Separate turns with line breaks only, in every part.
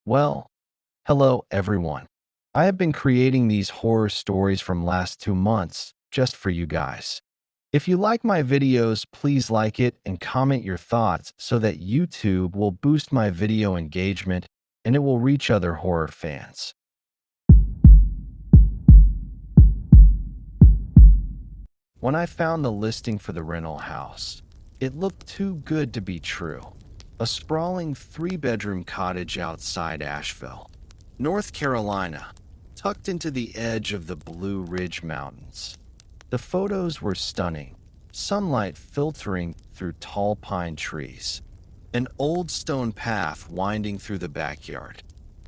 Well, hello everyone. I have been creating these horror stories from last 2 months just for you guys. If you like my videos, please like it and comment your thoughts so that YouTube will boost my video engagement and it will reach other horror fans. When I found the listing for the rental house, it looked too good to be true. A sprawling 3-bedroom cottage outside Asheville, North Carolina, tucked into the edge of the Blue Ridge Mountains. The photos were stunning, sunlight filtering through tall pine trees, an old stone path winding through the backyard,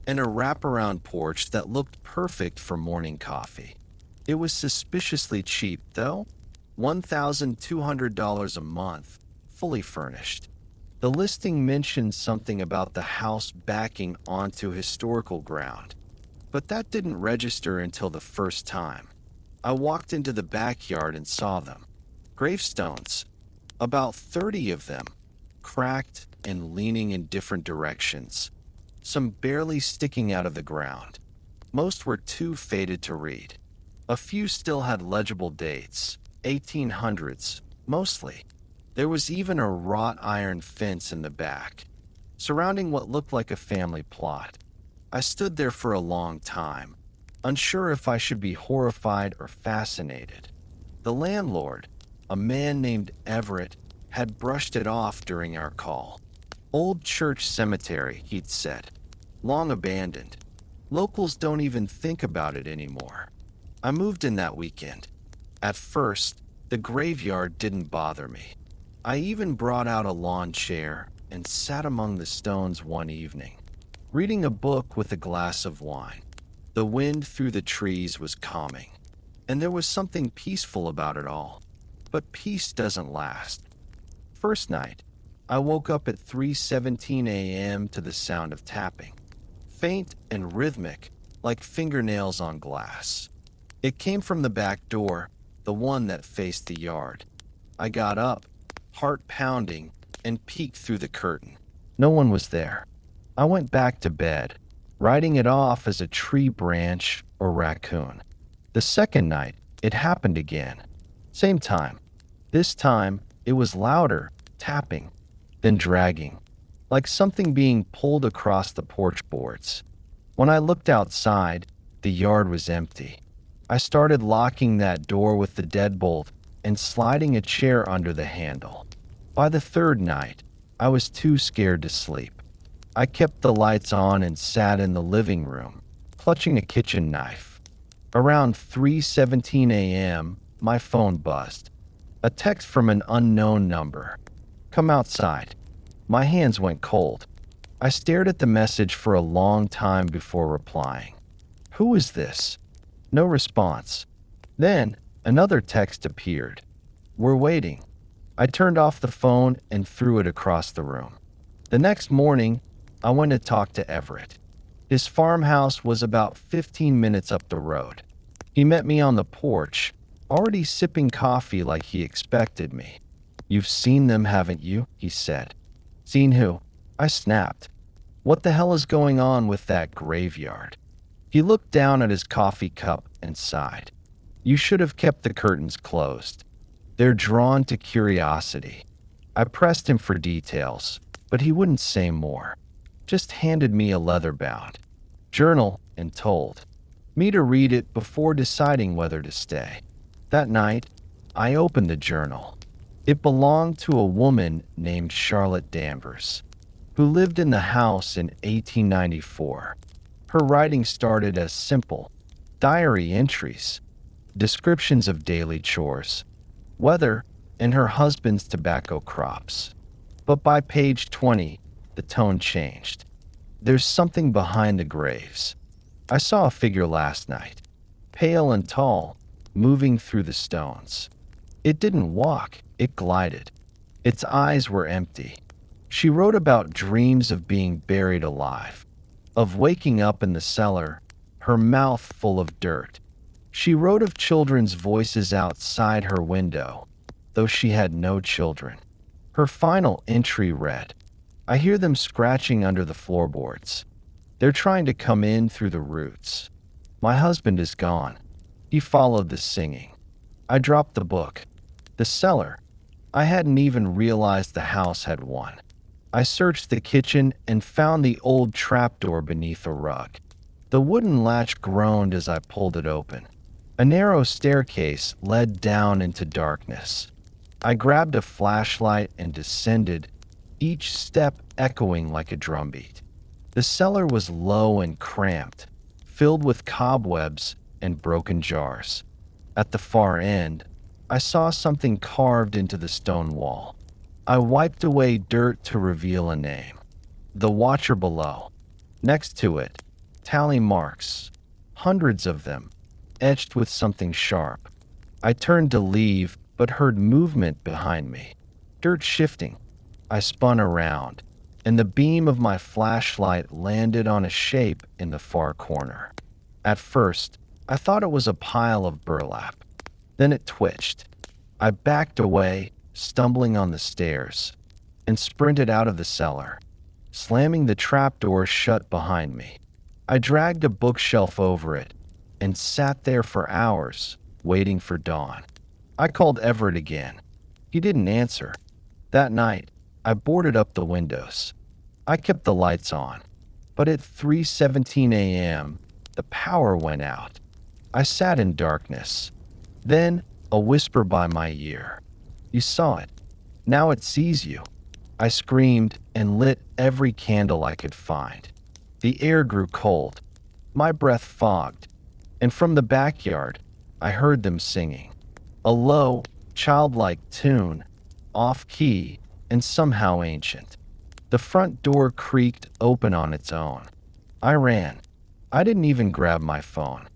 and a wraparound porch that looked perfect for morning coffee. It was suspiciously cheap, though, $1,200 a month, fully furnished. The listing mentioned something about the house backing onto historical ground, but that didn't register until the first time. I walked into the backyard and saw them. Gravestones, about 30 of them, cracked and leaning in different directions, some barely sticking out of the ground. Most were too faded to read. A few still had legible dates, 1800s, mostly. There was even a wrought iron fence in the back, surrounding what looked like a family plot. I stood there for a long time, unsure if I should be horrified or fascinated. The landlord, a man named Everett, had brushed it off during our call. Old church cemetery, he'd said. Long abandoned. Locals don't even think about it anymore. I moved in that weekend. At first, the graveyard didn't bother me. I even brought out a lawn chair and sat among the stones one evening, reading a book with a glass of wine. The wind through the trees was calming, and there was something peaceful about it all. But peace doesn't last. First night, I woke up at 3:17 a.m. to the sound of tapping, faint and rhythmic, like fingernails on glass. It came from the back door, the one that faced the yard. I got up, heart pounding, and peeked through the curtain. No one was there. I went back to bed, writing it off as a tree branch or raccoon. The second night, it happened again. Same time. This time, it was louder, tapping, then dragging, like something being pulled across the porch boards. When I looked outside, the yard was empty. I started locking that door with the deadbolt and sliding a chair under the handle. By the third night, I was too scared to sleep. I kept the lights on and sat in the living room, clutching a kitchen knife. Around 3:17 a.m., my phone buzzed. A text from an unknown number. "Come outside." My hands went cold. I stared at the message for a long time before replying. Who is this? No response. Then, another text appeared. "We're waiting." I turned off the phone and threw it across the room. The next morning, I went to talk to Everett. His farmhouse was about 15 minutes up the road. He met me on the porch, already sipping coffee like he expected me. "You've seen them, haven't you?" he said. "Seen who?" I snapped. "What the hell is going on with that graveyard?" He looked down at his coffee cup and sighed. "You should have kept the curtains closed. They're drawn to curiosity." I pressed him for details, but he wouldn't say more. Just handed me a leather-bound journal and told me to read it before deciding whether to stay. That night, I opened the journal. It belonged to a woman named Charlotte Danvers, who lived in the house in 1894. Her writing started as simple diary entries, descriptions of daily chores, weather, and her husband's tobacco crops. But by page 20, the tone changed. "There's something behind the graves. I saw a figure last night, pale and tall, moving through the stones. It didn't walk, it glided. Its eyes were empty." She wrote about dreams of being buried alive, of waking up in the cellar, her mouth full of dirt. She wrote of children's voices outside her window, though she had no children. Her final entry read, "I hear them scratching under the floorboards. They're trying to come in through the roots. My husband is gone. He followed the singing. I dropped the book. The cellar. I hadn't even realized the house had one. I searched the kitchen and found the old trapdoor beneath a rug. The wooden latch groaned as I pulled it open. A narrow staircase led down into darkness. I grabbed a flashlight and descended, each step echoing like a drumbeat. The cellar was low and cramped, filled with cobwebs and broken jars. At the far end, I saw something carved into the stone wall. I wiped away dirt to reveal a name. The Watcher below. Next to it, tally marks, hundreds of them, etched with something sharp. I turned to leave, but heard movement behind me. Dirt shifting. I spun around, and the beam of my flashlight landed on a shape in the far corner. At first, I thought it was a pile of burlap. Then it twitched. I backed away, stumbling on the stairs, and sprinted out of the cellar, slamming the trapdoor shut behind me. I dragged a bookshelf over it and sat there for hours, waiting for dawn. I called Everett again. He didn't answer. That night, I boarded up the windows. I kept the lights on, but at 3:17 a.m., the power went out. I sat in darkness. Then, a whisper by my ear. You saw it. Now it sees you. I screamed and lit every candle I could find. The air grew cold. My breath fogged. And from the backyard, I heard them singing. A low, childlike tune, off-key, and somehow ancient. The front door creaked open on its own. I ran. I didn't even grab my phone.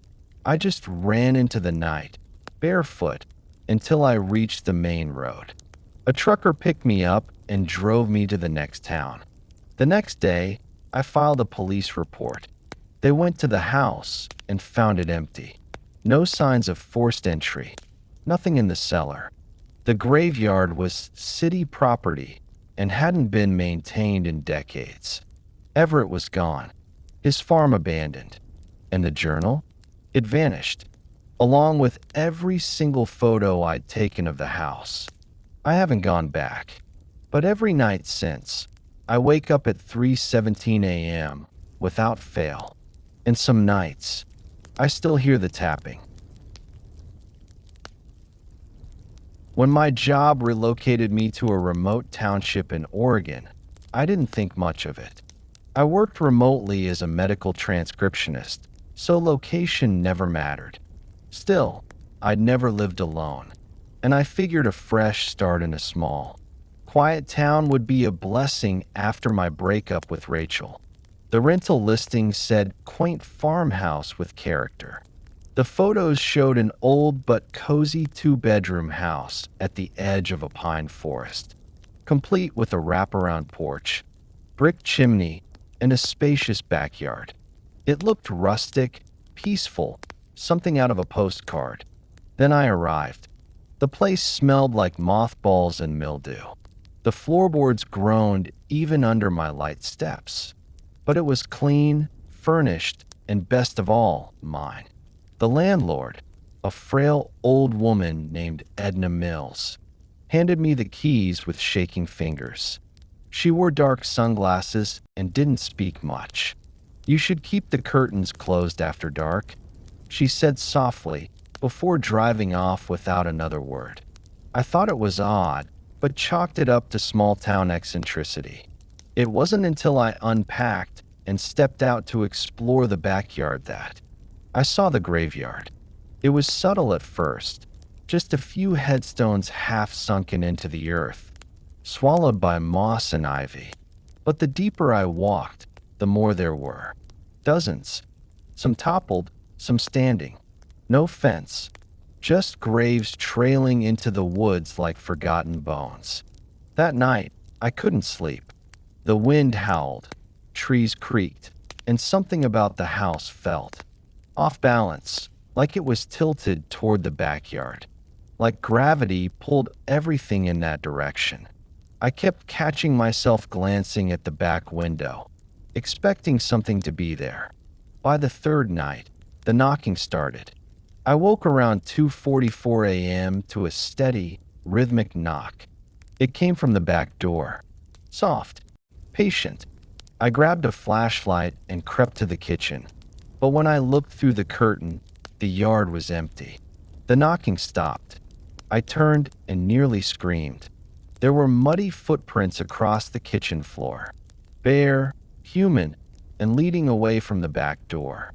I just ran into the night, barefoot, until I reached the main road. A trucker picked me up and drove me to the next town. The next day, I filed a police report. They went to the house and found it empty. No signs of forced entry. Nothing in the cellar. The graveyard was city property and hadn't been maintained in decades. Everett was gone. His farm abandoned. And the journal? It vanished, along with every single photo I'd taken of the house. I haven't gone back, but every night since, I wake up at 3:17 a.m. without fail, and some nights, I still hear the tapping. When my job relocated me to a remote township in Oregon, I didn't think much of it. I worked remotely as a medical transcriptionist, so location never mattered. Still, I'd never lived alone, and I figured a fresh start in a small, quiet town would be a blessing after my breakup with Rachel. The rental listing said quaint farmhouse with character. The photos showed an old but cozy two-bedroom house at the edge of a pine forest, complete with a wraparound porch, brick chimney, and a spacious backyard. It looked rustic, peaceful, something out of a postcard. Then I arrived. The place smelled like mothballs and mildew. The floorboards groaned even under my light steps. But it was clean, furnished, and best of all, mine. The landlord, a frail old woman named Edna Mills, handed me the keys with shaking fingers. She wore dark sunglasses and didn't speak much. You should keep the curtains closed after dark, she said softly before driving off without another word. I thought it was odd, but chalked it up to small-town eccentricity. It wasn't until I unpacked and stepped out to explore the backyard that I saw the graveyard. It was subtle at first, just a few headstones half sunken into the earth, swallowed by moss and ivy. But the deeper I walked, the more there were. Dozens. Some toppled, some standing. No fence, just graves trailing into the woods like forgotten bones. That night, I couldn't sleep. The wind howled, trees creaked, and something about the house felt off balance, like it was tilted toward the backyard, like gravity pulled everything in that direction. I kept catching myself glancing at the back window, expecting something to be there. By the third night, the knocking started. I woke around 2:44 a.m. to a steady, rhythmic knock. It came from the back door. Soft, patient. I grabbed a flashlight and crept to the kitchen. But when I looked through the curtain, the yard was empty. The knocking stopped. I turned and nearly screamed. There were muddy footprints across the kitchen floor. Bare, human, and leading away from the back door.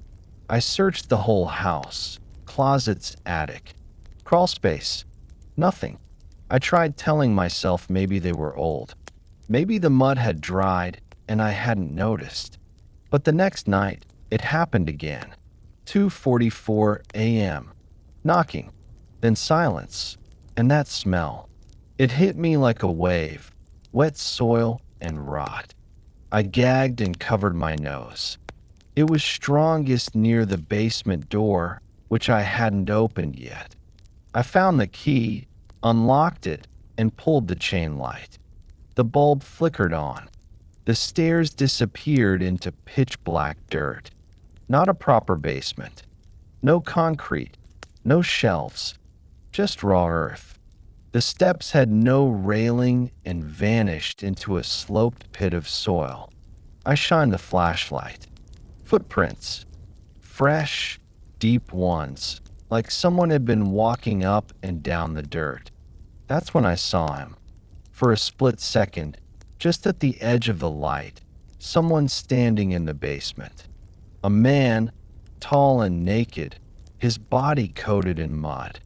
I searched the whole house. Closets, attic. Crawl space. Nothing. I tried telling myself maybe they were old. Maybe the mud had dried and I hadn't noticed. But the next night, it happened again. 2:44 a.m. Knocking. Then silence. And that smell. It hit me like a wave. Wet soil and rot. I gagged and covered my nose. It was strongest near the basement door, which I hadn't opened yet. I found the key, unlocked it, and pulled the chain light. The bulb flickered on. The stairs disappeared into pitch black dirt. Not a proper basement. No concrete. No shelves. Just raw earth. The steps had no railing and vanished into a sloped pit of soil. I shined the flashlight. Footprints. Fresh, deep ones, like someone had been walking up and down the dirt. That's when I saw him. For a split second, just at the edge of the light, someone standing in the basement. A man, tall and naked, his body coated in mud.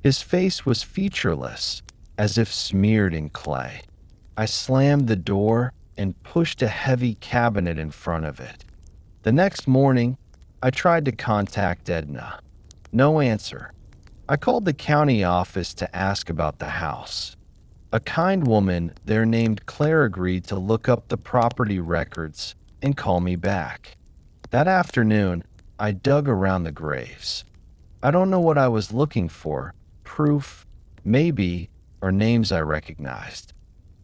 His face was featureless, as if smeared in clay. I slammed the door and pushed a heavy cabinet in front of it. The next morning, I tried to contact Edna. No answer. I called the county office to ask about the house. A kind woman there named Claire agreed to look up the property records and call me back. That afternoon, I dug around the graves. I don't know what I was looking for, proof, maybe, or names I recognized.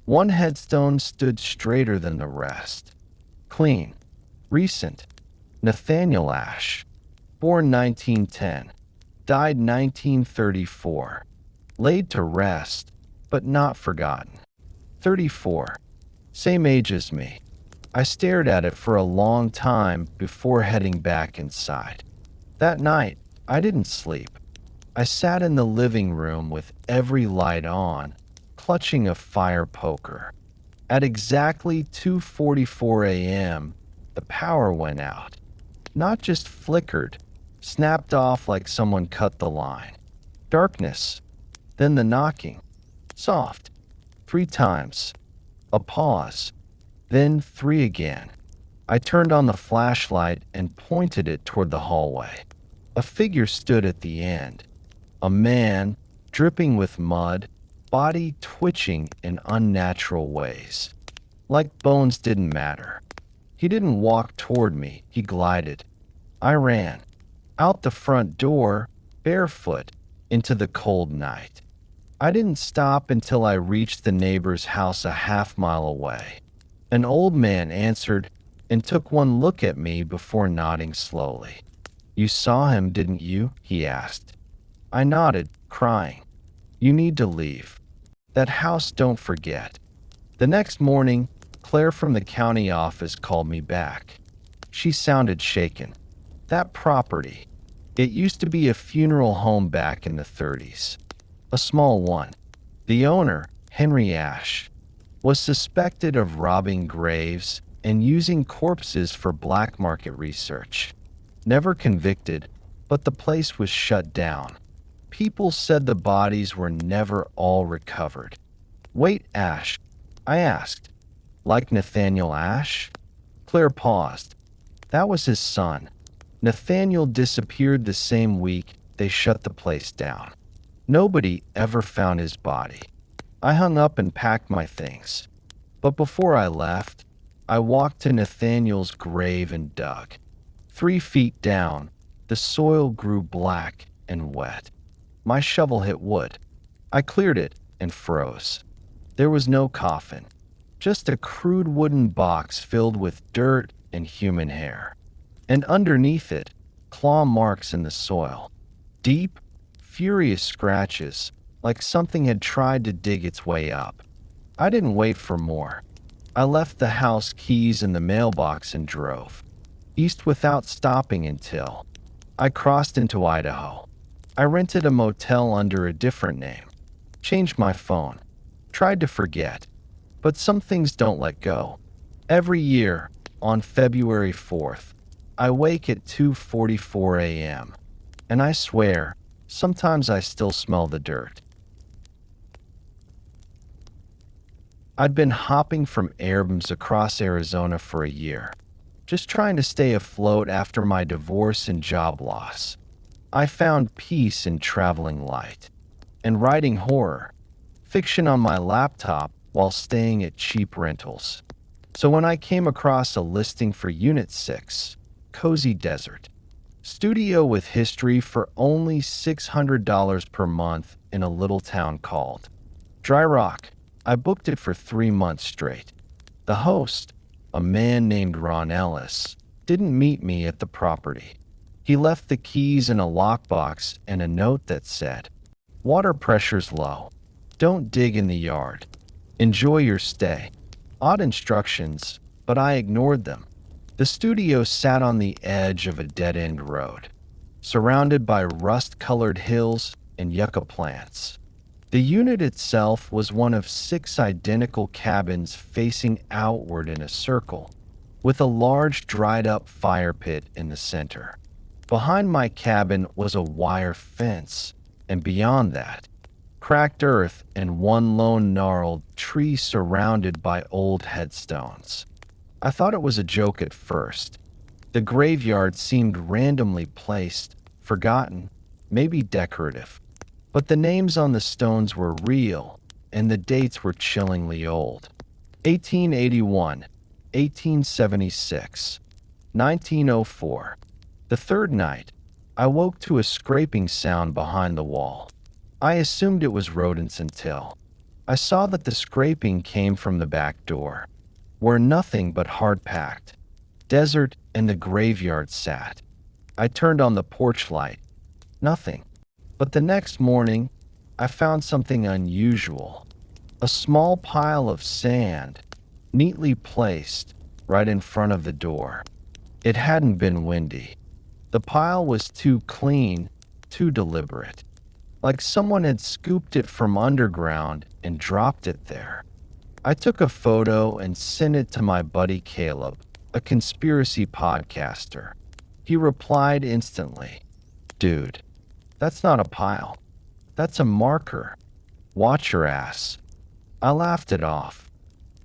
One headstone stood straighter than the rest. Clean. Recent. Nathaniel Ashe. Born 1910. Died 1934. Laid to rest, but not forgotten. 34. Same age as me. I stared at it for a long time before heading back inside. That night, I didn't sleep. I sat in the living room with every light on, clutching a fire poker. At exactly 2:44 a.m., the power went out. Not just flickered, snapped off like someone cut the line. Darkness. Then the knocking. Soft. 3 times. A pause. Then 3 again. I turned on the flashlight and pointed it toward the hallway. A figure stood at the end. A man, dripping with mud, body twitching in unnatural ways. Like bones didn't matter. He didn't walk toward me, he glided. I ran. Out the front door, barefoot, into the cold night. I didn't stop until I reached the neighbor's house a half-mile away. An old man answered and took one look at me before nodding slowly. "You saw him, didn't you?" he asked. I nodded, crying. "You need to leave. That house, don't forget." The next morning, Claire from the county office called me back. She sounded shaken. That property. It used to be a funeral home back in the 30s. A small one. The owner, Henry Ashe, was suspected of robbing graves and using corpses for black market research. Never convicted, but the place was shut down. People said the bodies were never all recovered. "Wait, Ashe," I asked. "Like Nathaniel Ashe?" Claire paused. "That was his son. Nathaniel disappeared the same week they shut the place down. Nobody ever found his body." I hung up and packed my things. But before I left, I walked to Nathaniel's grave and dug. 3 feet down, the soil grew black and wet. My shovel hit wood. I cleared it and froze. There was no coffin, just a crude wooden box filled with dirt and human hair. And underneath it, claw marks in the soil. Deep, furious scratches, like something had tried to dig its way up. I didn't wait for more. I left the house keys in the mailbox and drove east without stopping until I crossed into Idaho. I rented a motel under a different name, changed my phone, tried to forget, but some things don't let go. Every year, on February 4th, I wake at 2:44 a.m., and I swear, sometimes I still smell the dirt. I'd been hopping from Airbnbs across Arizona for a year, just trying to stay afloat after my divorce and job loss. I found peace in traveling light and writing horror fiction on my laptop while staying at cheap rentals. So when I came across a listing for Unit 6, Cozy Desert, studio with history for only $600 per month in a little town called Dry Rock, I booked it for 3 months straight. The host, a man named Ron Ellis, didn't meet me at the property. He left the keys in a lockbox and a note that said, "Water pressure's low. Don't dig in the yard. Enjoy your stay." Odd instructions, but I ignored them. The studio sat on the edge of a dead-end road, surrounded by rust-colored hills and yucca plants. The unit itself was one of 6 identical cabins facing outward in a circle, with a large dried-up fire pit in the center. Behind my cabin was a wire fence, and beyond that, cracked earth and one lone gnarled tree surrounded by old headstones. I thought it was a joke at first. The graveyard seemed randomly placed, forgotten, maybe decorative. But the names on the stones were real, and the dates were chillingly old. 1881, 1876, 1904. The third night, I woke to a scraping sound behind the wall. I assumed it was rodents until I saw that the scraping came from the back door, where nothing but hard-packed desert and the graveyard sat. I turned on the porch light. Nothing. But the next morning, I found something unusual. A small pile of sand, neatly placed, right in front of the door. It hadn't been windy. The pile was too clean, too deliberate. Like someone had scooped it from underground and dropped it there. I took a photo and sent it to my buddy Caleb, a conspiracy podcaster. He replied instantly, "Dude, that's not a pile. That's a marker. Watch your ass." I laughed it off.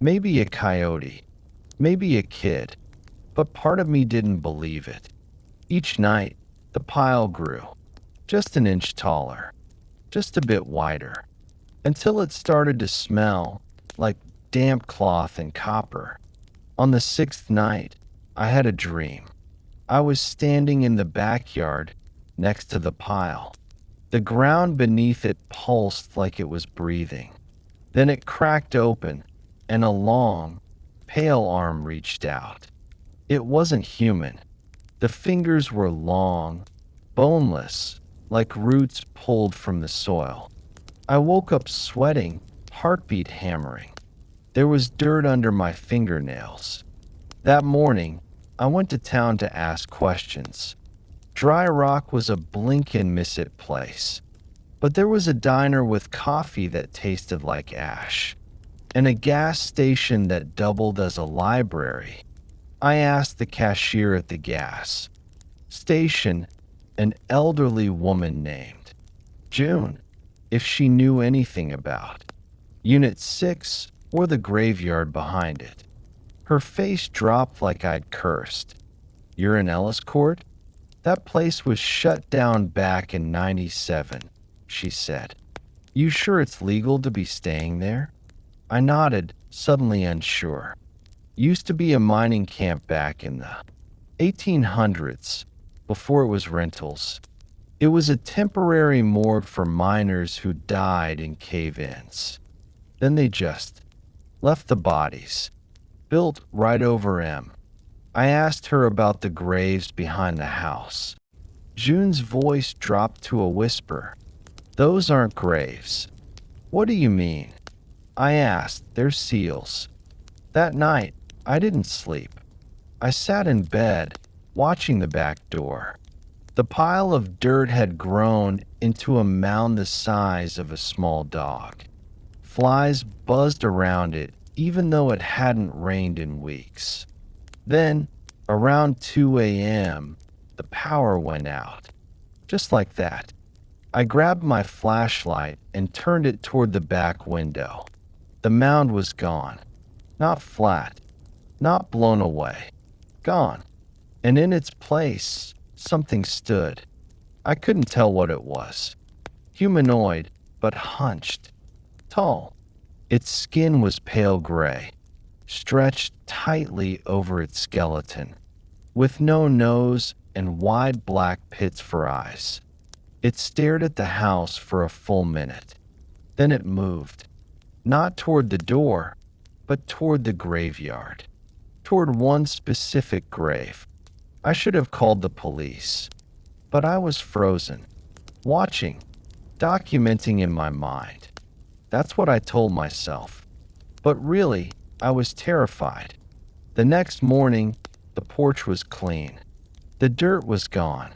Maybe a coyote. Maybe a kid. But part of me didn't believe it. Each night, the pile grew. Just an inch taller. Just a bit wider. Until it started to smell like damp cloth and copper. On the 6th night, I had a dream. I was standing in the backyard next to the pile. The ground beneath it pulsed like it was breathing. Then it cracked open, and a long, pale arm reached out. It wasn't human. The fingers were long, boneless, like roots pulled from the soil. I woke up sweating, heartbeat hammering. There was dirt under my fingernails. That morning, I went to town to ask questions. Dry Rock was a blink-and-miss-it place. But there was a diner with coffee that tasted like ash, and a gas station that doubled as a library. I asked the cashier at the gas station, an elderly woman named June, if she knew anything about Unit 6 or the graveyard behind it. Her face dropped like I'd cursed. "You're in Ellis Court? That place was shut down back in '97, she said. "You sure it's legal to be staying there?" I nodded, suddenly unsure. Used to be a mining camp back in the 1800s, before it was rentals. It was a temporary morgue for miners who died in cave-ins. Then they just left the bodies, built right over 'em. I asked her about the graves behind the house. June's voice dropped to a whisper. Those aren't graves. What do you mean? I asked. They're seals. That night, I didn't sleep. I sat in bed, watching the back door. The pile of dirt had grown into a mound the size of a small dog. Flies buzzed around it, even though it hadn't rained in weeks. Then, around 2 a.m., the power went out. Just like that. I grabbed my flashlight and turned it toward the back window. The mound was gone. Not flat. Not blown away. Gone. And in its place, something stood. I couldn't tell what it was. Humanoid, but hunched. Tall. Its skin was pale gray, stretched tightly over its skeleton, with no nose and wide black pits for eyes. It stared at the house for a full minute. Then it moved, not toward the door, but toward the graveyard, toward one specific grave. I should have called the police, but I was frozen, watching, documenting in my mind. That's what I told myself. But really, I was terrified. The next morning, the porch was clean. The dirt was gone,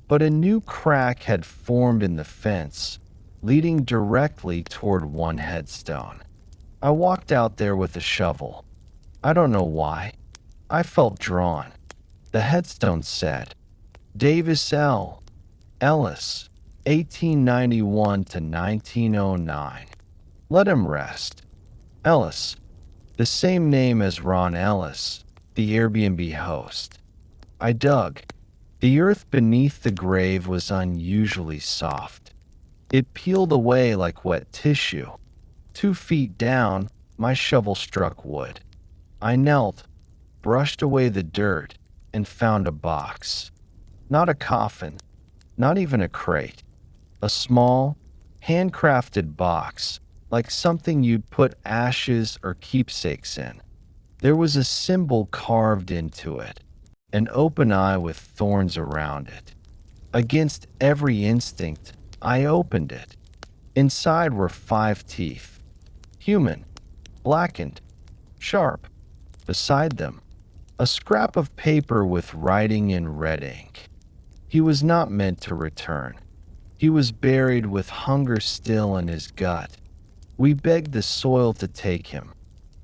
but a new crack had formed in the fence, leading directly toward one headstone. I walked out there with a shovel. I don't know why. I felt drawn. The headstone said, Davis L. Ellis, 1891 to 1909. Let him rest. Ellis, the same name as Ron Ellis, the Airbnb host. I dug. The earth beneath the grave was unusually soft. It peeled away like wet tissue. 2 feet down, my shovel struck wood. I knelt, brushed away the dirt, and found a box. Not a coffin, not even a crate. A small, handcrafted box, like something you'd put ashes or keepsakes in. There was a symbol carved into it, an open eye with thorns around it. Against every instinct, I opened it. Inside were 5 teeth. Human, blackened, sharp. Beside them, a scrap of paper with writing in red ink. He was not meant to return. He was buried with hunger still in his gut. We begged the soil to take him.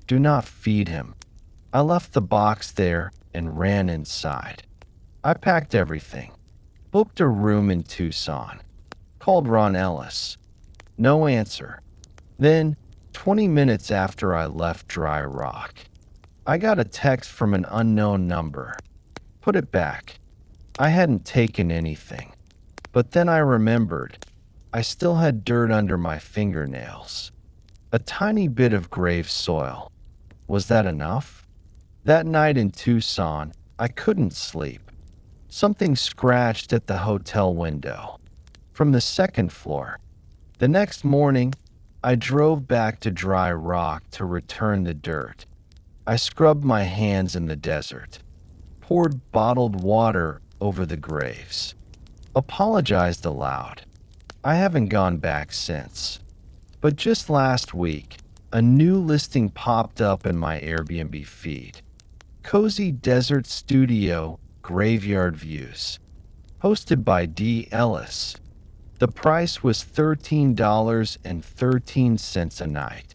Do not feed him. I left the box there and ran inside. I packed everything. Booked a room in Tucson. Called Ron Ellis. No answer. Then, 20 minutes after I left Dry Rock, I got a text from an unknown number. Put it back. I hadn't taken anything. But then I remembered. I still had dirt under my fingernails. A tiny bit of grave soil. Was that enough? That night in Tucson, I couldn't sleep. Something scratched at the hotel window. From the 2nd floor. The next morning, I drove back to Dry Rock to return the dirt. I scrubbed my hands in the desert. Poured bottled water over the graves. Apologized aloud. I haven't gone back since. But just last week, a new listing popped up in my Airbnb feed. Cozy Desert Studio Graveyard Views. Hosted by D. Ellis. The price was $13.13 a night.